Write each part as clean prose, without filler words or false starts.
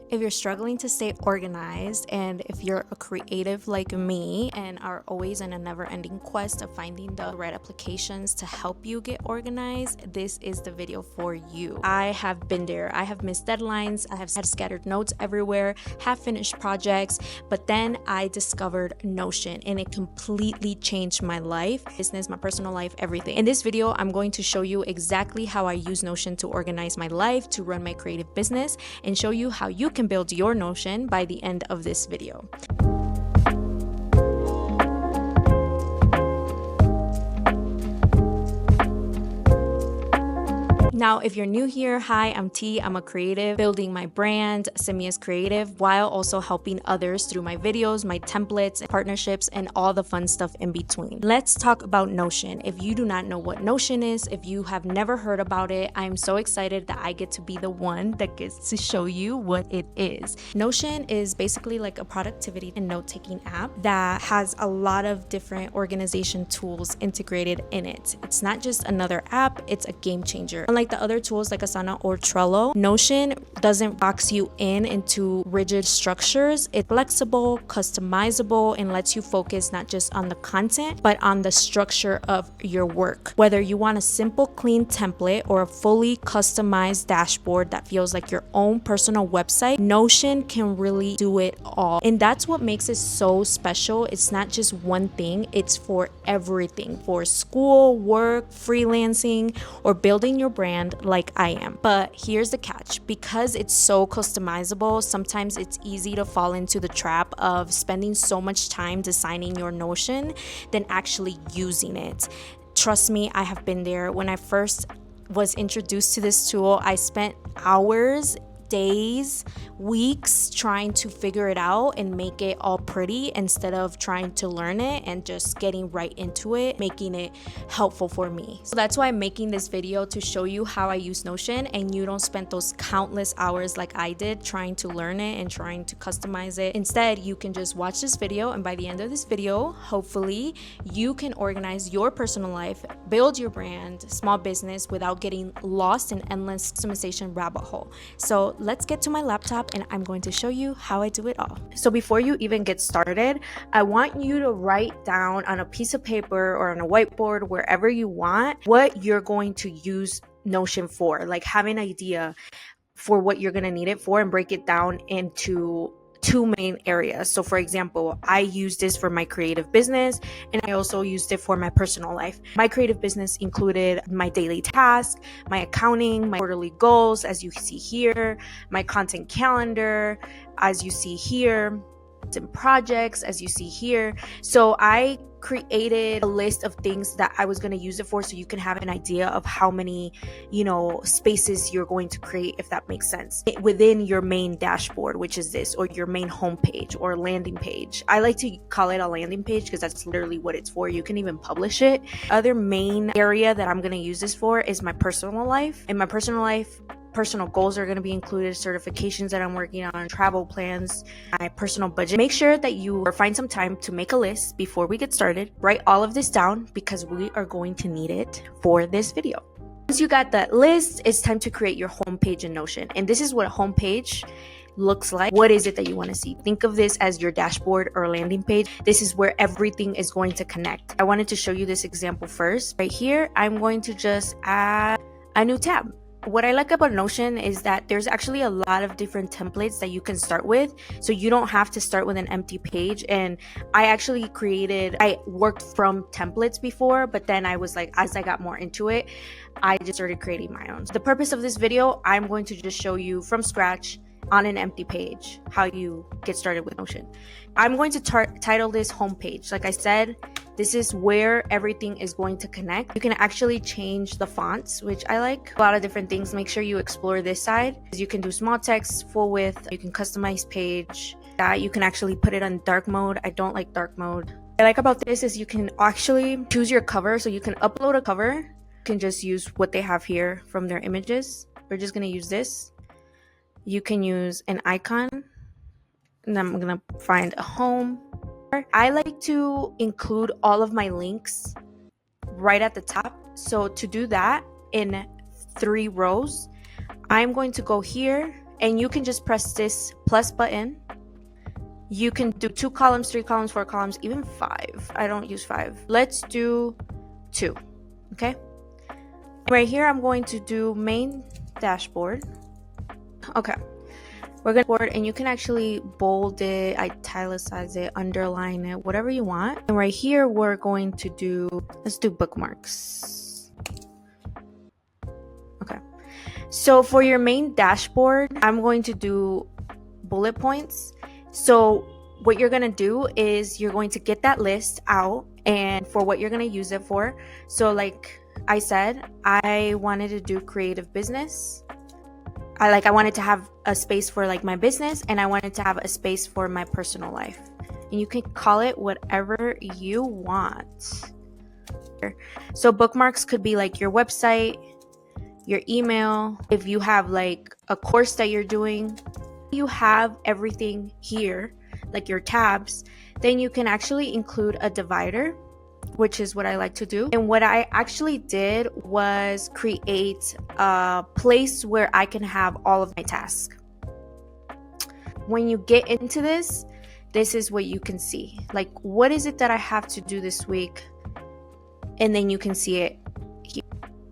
If you're struggling to stay organized, and if you're a creative like me and are always in a never-ending quest of finding the right applications to help you get organized, this is the video for you. I have been there. I have missed deadlines. I have had scattered notes everywhere, half-finished projects, but then I discovered Notion and it completely changed my life, business, my personal life, everything. In this video, I'm going to show you exactly how I use Notion to organize my life, to run my creative business, and show you how you can build your Notion by the end of this video. Now, if you're new here, hi, I'm T. I'm a creative, building my brand, Simia's Creative, while also helping others through my videos, my templates, partnerships, and all the fun stuff in between. Let's talk about Notion. If you do not know what Notion is, if you have never heard about it, I'm so excited that I get to be the one that gets to show you what it is. Notion is basically like a productivity and note-taking app that has a lot of different organization tools integrated in it. It's not just another app, it's a game changer. Unlike the other tools like Asana or Trello, Notion doesn't box you into rigid structures. It's flexible, customizable, and lets you focus not just on the content, but on the structure of your work. Whether you want a simple, clean template or a fully customized dashboard that feels like your own personal website, Notion can really do it all. And that's what makes it so special. It's not just one thing, it's for everything, for school, work, freelancing, or building your brand like I am. But here's the catch. Because it's so customizable, sometimes it's easy to fall into the trap of spending so much time designing your Notion than actually using it. Trust me, I have been there. When I first was introduced to this tool, I spent hours, days, weeks trying to figure it out and make it all pretty instead of trying to learn it and just getting right into it, making it helpful for me. So that's why I'm making this video, to show you how I use Notion and you don't spend those countless hours like I did trying to learn it and trying to customize it. Instead, you can just watch this video, and by the end of this video, hopefully you can organize your personal life, build your brand, small business without getting lost in endless customization rabbit hole. So let's get to my laptop and I'm going to show you how I do it all. So before you even get started, I want you to write down on a piece of paper or on a whiteboard, wherever you want, what you're going to use Notion for. Like, have an idea for what you're going to need it for and break it down into two main areas. So for example, I use this for my creative business and I also used it for my personal life. My creative business included my daily tasks, my accounting, my quarterly goals, as you see here, my content calendar, as you see here, and projects, as you see here. So I created a list of things that I was going to use it for, so you can have an idea of how many, spaces you're going to create, if that makes sense, within your main dashboard, which is this, or your main homepage or landing page. I like to call it a landing page because that's literally what it's for. You can even publish it. Other main area that I'm going to use this for is my personal life. In my personal life, personal goals are going to be included, certifications that I'm working on, travel plans, my personal budget. Make sure that you find some time to make a list before we get started. Write all of this down because we are going to need it for this video. Once you got that list, it's time to create your homepage in Notion. And this is what a homepage looks like. What is it that you want to see? Think of this as your dashboard or landing page. This is where everything is going to connect. I wanted to show you this example first. Right here, I'm going to just add a new tab. What I like about Notion is that there's actually a lot of different templates that you can start with. So you don't have to start with an empty page. And I worked from templates before, but then I was like, as I got more into it, I just started creating my own. So the purpose of this video, I'm going to just show you from scratch on an empty page how you get started with Notion. I'm going to title this homepage. Like I said, this is where everything is going to connect. You can actually change the fonts, which I like. A lot of different things. Make sure you explore this side. You can do small text, full width. You can customize page. You can actually put it on dark mode. I don't like dark mode. What I like about this is you can actually choose your cover. So you can upload a cover. You can just use what they have here from their images. We're just going to use this. You can use an icon. And I'm going to find a home. I like to include all of my links right at the top. So to do that in 3 rows, I'm going to go here and you can just press this plus button. You can do 2 columns, 3 columns, 4 columns, even 5. I don't use 5. Let's do 2. Okay. Right here, I'm going to do main dashboard. Okay. We're going to board, and you can actually bold it, italicize it, underline it, whatever you want. And right here, we're going to do, let's do bookmarks. Okay. So for your main dashboard, I'm going to do bullet points. So what you're going to do is you're going to get that list out and for what you're going to use it for. So like I said, I wanted to do creative business. I wanted to have a space for like my business, and I wanted to have a space for my personal life. And you can call it whatever you want. So bookmarks could be like your website, your email. If you have like a course that you're doing, you have everything here, like your tabs, then you can actually include a divider, which is what I like to do. And what I actually did was create a place where I can have all of my tasks. When you get into this is what you can see. Like, what is it that I have to do this week? And then you can see it here.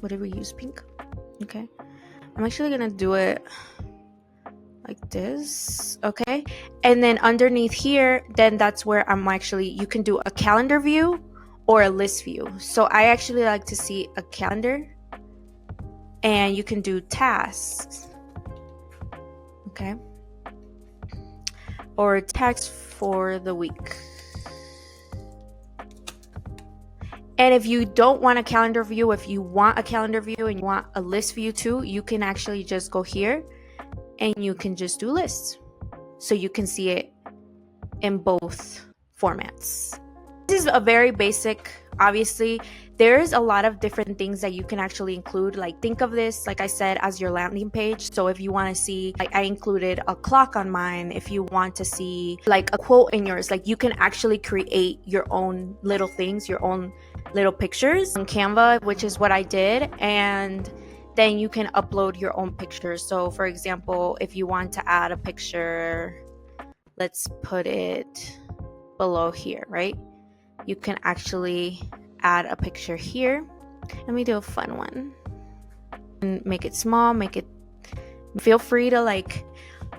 Whatever you use, pink. Okay. I'm actually gonna do it like this. Okay. And then underneath here, then that's where you can do a calendar view or a list view. So I actually like to see a calendar, and you can do tasks. Okay. Or tasks for the week. And if you don't want a calendar view, if you want a calendar view and you want a list view too, you can actually just go here and you can just do lists. So you can see it in both formats. This is a very basic, obviously. There's a lot of different things that you can actually include. Like, think of this, like I said, as your landing page. So if you want to see, like I included a clock on mine. If you want to see like a quote in yours, like you can actually create your own little things, your own little pictures on Canva, which is what I did. And then you can upload your own pictures. So for example, if you want to add a picture, let's put it below here, right? You can actually add a picture here. Let me do a fun one and make it small, feel free to like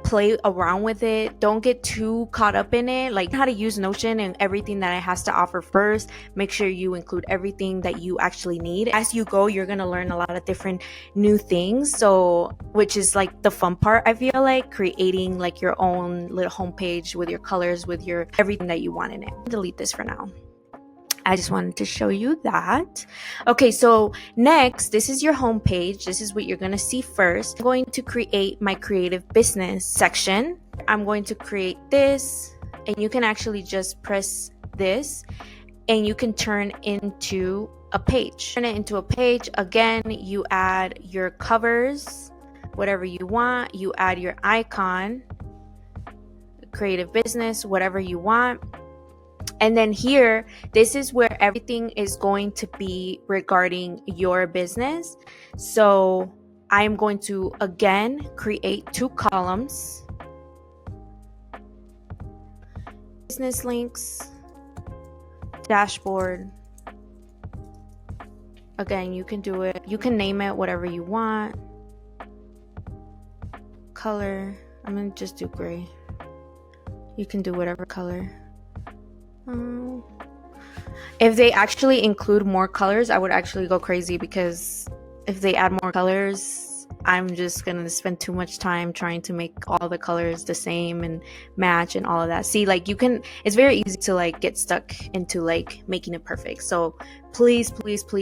play around with it. Don't get too caught up in it. Like, how to use Notion and everything that it has to offer first. Make sure you include everything that you actually need. As you go, you're gonna learn a lot of different new things. So, which is like the fun part, I feel like, creating like your own little homepage with your colors, with your everything that you want in it. Delete this for now. I just wanted to show you that. Okay, so next, this is your home page. This is what you're going to see first. I'm going to create my creative business section. I'm going to create this, and you can actually just press this, and you can turn into a page. Turn it into a page. Again, you add your covers, whatever you want. You add your icon, creative business, whatever you want. And then here, this is where everything is going to be regarding your business. So I'm going to, again, create 2 columns. Business links, dashboard. Again, you can do it. You can name it whatever you want. Color, I'm going to just do gray. You can do whatever color. If they actually include more colors, I would actually go crazy, because if they add more colors, I'm just gonna spend too much time trying to make all the colors the same and match and all of that. See, like, it's very easy to like get stuck into like making it perfect. So please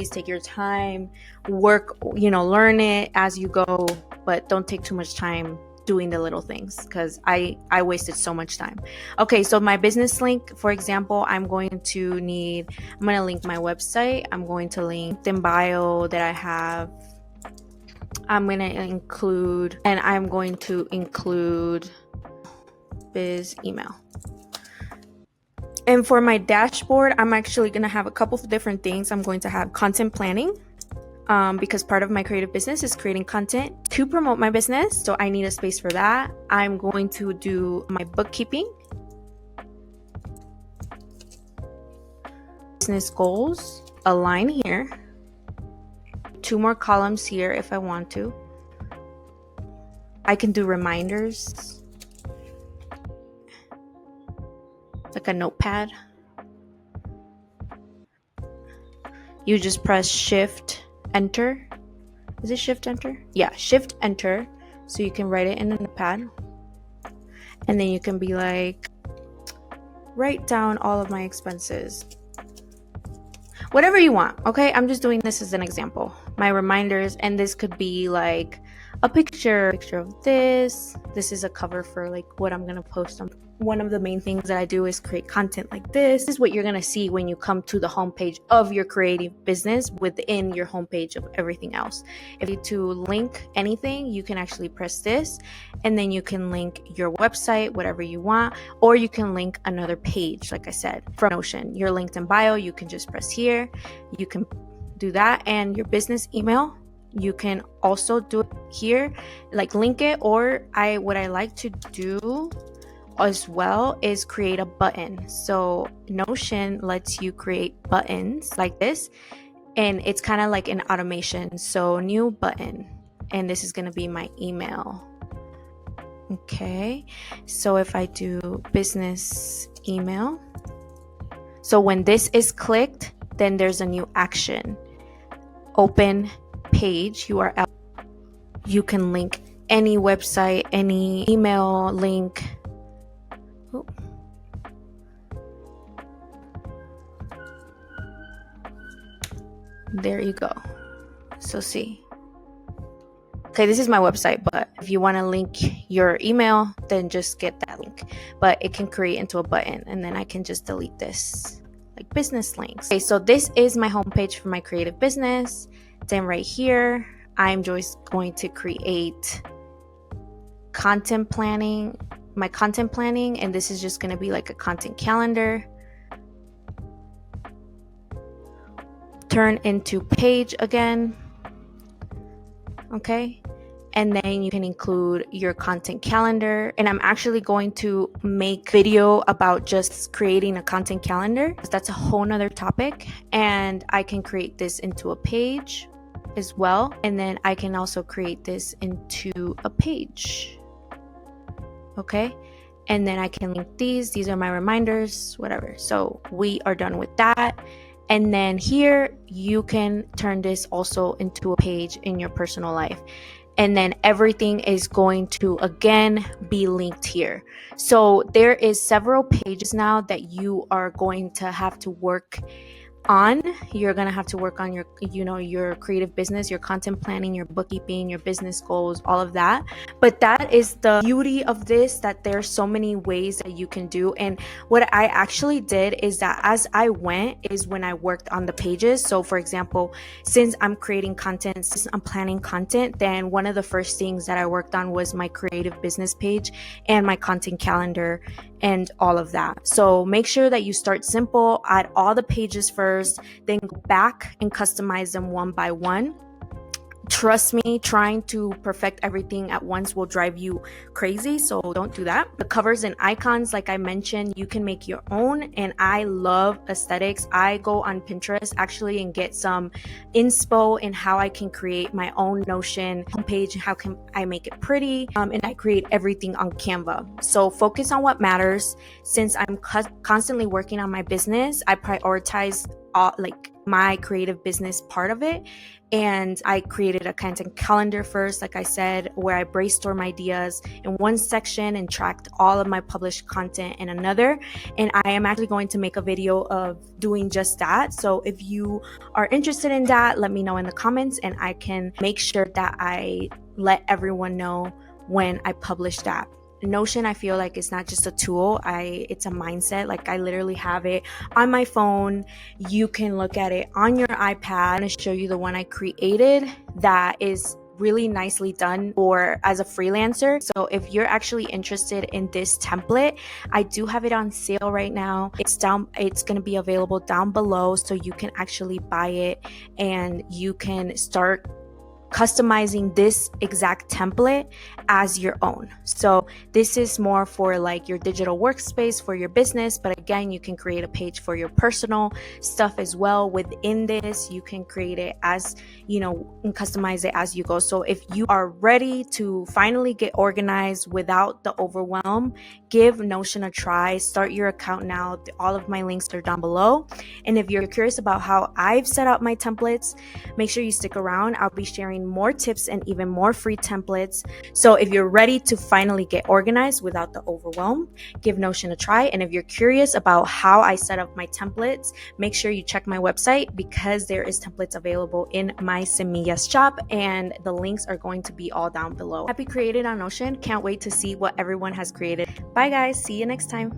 take your time, work, learn it as you go, but don't take too much time doing the little things, because I wasted so much time. Okay, so my business link, for example, I'm going to link my website. I'm going to link the bio that I have. I'm going to include biz email. And for my dashboard, I'm actually going to have a couple of different things. I'm going to have content planning. because part of my creative business is creating content to promote my business. So I need a space for that. I'm going to do my bookkeeping, business goals, a line here, 2 more columns here if I want to. I can do reminders, like a notepad. You just press Shift Enter. Is it Shift Enter? Yeah, Shift Enter. So you can write it in a notepad. And then you can be like, write down all of my expenses. Whatever you want, okay? I'm just doing this as an example. My reminders, and this could be like a picture of this. This is a cover for like what I'm gonna post on. One of the main things that I do is create content like this. This is what you're gonna see when you come to the homepage of your creative business within your homepage of everything else. If you to link anything, you can actually press this, and then you can link your website, whatever you want, or you can link another page, like I said, from Notion. Your LinkedIn bio, you can just press here. You can do that, and your business email, you can also do it here, like link it, or what I like to do as well is create a button. So Notion lets you create buttons like this, and it's kind of like an automation. So new button, and this is going to be my email. Okay, so if I do business email, so when this is clicked, then there's a new action. Open page URL. You can link any website, any email link. Oh. There you go. So see. Okay, this is my website, but if you want to link your email, then just get that link. But it can create into a button, and then I can just delete this, like business links. Okay, so this is my homepage for my creative business. Then right here, I'm just going to create content planning, my content planning, and this is just going to be like a content calendar. Turn into page again. Okay, and then you can include your content calendar, and I'm actually going to make video about just creating a content calendar. That's a whole nother topic, and I can create this into a page as well, and then I can also create this into a page. Okay, and then I can link these are my reminders, whatever. So we are done with that. And then here you can turn this also into a page in your personal life. And then everything is going to again be linked here. So there is several pages now that you are going to have to work on. You're going to have to work on your, your creative business, your content planning, your bookkeeping, your business goals, all of that. But that is the beauty of this, that there's so many ways that you can do. And what I actually did is that as I went is when I worked on the pages. So for example, since I'm creating content, since I'm planning content, then one of the first things that I worked on was my creative business page and my content calendar and all of that. So make sure that you start simple, add all the pages first, then go back and customize them one by one. Trust me, trying to perfect everything at once will drive you crazy, so don't do that. The covers and icons, like I mentioned, you can make your own, and I love aesthetics. I go on Pinterest actually and get some inspo in how I can create my own Notion homepage, how can I make it pretty, and I create everything on Canva. So focus on what matters. Since I'm constantly working on my business, I prioritize my creative business part of it. And I created a content calendar first, like I said, where I brainstorm ideas in one section and tracked all of my published content in another. And I am actually going to make a video of doing just that. So if you are interested in that, let me know in the comments, and I can make sure that I let everyone know when I publish that. Notion, I feel like it's not just a tool, it's a mindset. Like I literally have it on my phone. You can look at it on your iPad. I'm going to show you the one I created that is really nicely done for as a freelancer. So if you're actually interested in this template, I do have it on sale right now. It's going to be available down below, so you can actually buy it and you can start customizing this exact template as your own. So this is more for like your digital workspace for your business, but again, you can create a page for your personal stuff as well. Within this, you can create it as, you know, and customize it as you go. So if you are ready to finally get organized without the overwhelm, give Notion a try. Start your account now. All of my links are down below. And if you're curious about how I've set up my templates, make sure you stick around. I'll be sharing more tips and even more free templates. So if you're ready to finally get organized without the overwhelm, give Notion a try. And if you're curious about how I set up my templates, make sure you check my website, because there is templates available in my Semillas shop, and the links are going to be all down below. Happy creating on Notion. Can't wait to see what everyone has created. Bye guys, see you next time.